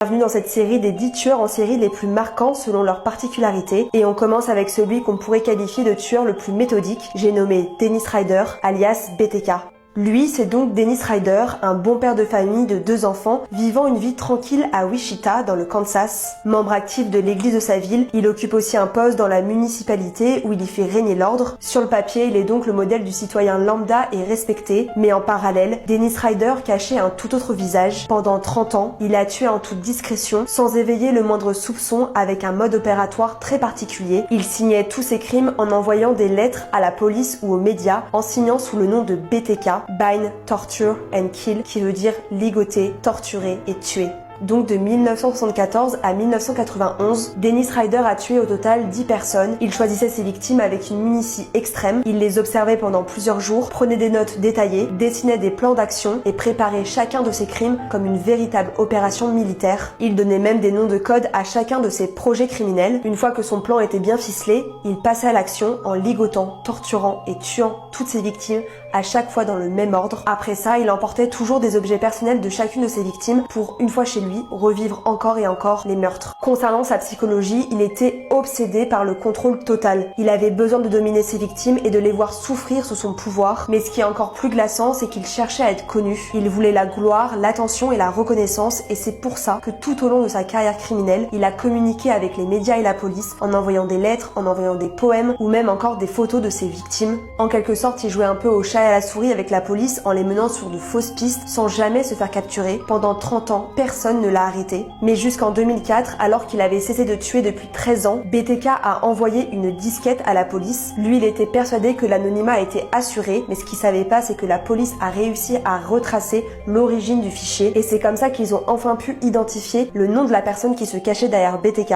Bienvenue dans cette série des 10 tueurs en série les plus marquants selon leurs particularités, et on commence avec celui qu'on pourrait qualifier de tueur le plus méthodique, j'ai nommé Dennis Rader, alias BTK. Lui, c'est donc Dennis Rader, un bon père de famille de 2 enfants, vivant une vie tranquille à Wichita, dans le Kansas. Membre actif de l'église de sa ville, il occupe aussi un poste dans la municipalité où il y fait régner l'ordre. Sur le papier, il est donc le modèle du citoyen lambda et respecté, mais en parallèle, Dennis Rader cachait un tout autre visage. Pendant 30 ans, il a tué en toute discrétion, sans éveiller le moindre soupçon, avec un mode opératoire très particulier. Il signait tous ses crimes en envoyant des lettres à la police ou aux médias, en signant sous le nom de BTK, Bind, Torture and Kill, qui veut dire ligoter, torturer et tuer. Donc de 1974 à 1991, Dennis Rader a tué au total 10 personnes. Il choisissait ses victimes avec une minutie extrême. Il les observait pendant plusieurs jours, prenait des notes détaillées, dessinait des plans d'action et préparait chacun de ses crimes comme une véritable opération militaire. Il donnait même des noms de code à chacun de ses projets criminels. Une fois que son plan était bien ficelé, il passait à l'action en ligotant, torturant et tuant toutes ses victimes, à chaque fois dans le même ordre. Après ça, il emportait toujours des objets personnels de chacune de ses victimes pour, une fois chez lui, revivre encore et encore les meurtres. Concernant sa psychologie, il était obsédé par le contrôle total. Il avait besoin de dominer ses victimes et de les voir souffrir sous son pouvoir, mais ce qui est encore plus glaçant, c'est qu'il cherchait à être connu. Il voulait la gloire, l'attention et la reconnaissance, et c'est pour ça que tout au long de sa carrière criminelle, il a communiqué avec les médias et la police en envoyant des lettres, en envoyant des poèmes ou même encore des photos de ses victimes. En quelque sorte, il jouait un peu au chat et à la souris avec la police en les menant sur de fausses pistes sans jamais se faire capturer. Pendant 30 ans, personne ne l'a arrêté. Mais jusqu'en 2004, alors qu'il avait cessé de tuer depuis 13 ans, BTK a envoyé une disquette à la police. Lui, il était persuadé que l'anonymat était assuré, mais ce qu'il savait pas, c'est que la police a réussi à retracer l'origine du fichier, et c'est comme ça qu'ils ont enfin pu identifier le nom de la personne qui se cachait derrière BTK.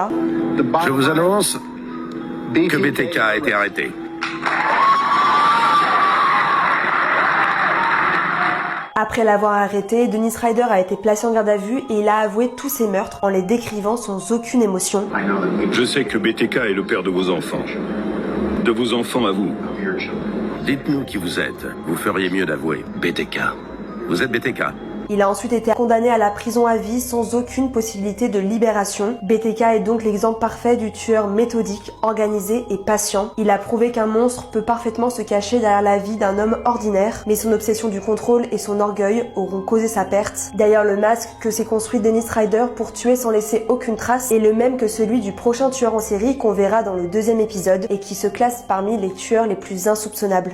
Je vous annonce que BTK a été arrêté. Après l'avoir arrêté, Dennis Rader a été placé en garde à vue et il a avoué tous ses meurtres en les décrivant sans aucune émotion. Je sais que BTK est le père de vos enfants. De vos enfants à vous. Dites-nous qui vous êtes. Vous feriez mieux d'avouer. BTK. Vous êtes BTK. Il a ensuite été condamné à la prison à vie sans aucune possibilité de libération. BTK est donc l'exemple parfait du tueur méthodique, organisé et patient. Il a prouvé qu'un monstre peut parfaitement se cacher derrière la vie d'un homme ordinaire, mais son obsession du contrôle et son orgueil auront causé sa perte. D'ailleurs, le masque que s'est construit Dennis Rader pour tuer sans laisser aucune trace est le même que celui du prochain tueur en série qu'on verra dans le 2e épisode et qui se classe parmi les tueurs les plus insoupçonnables.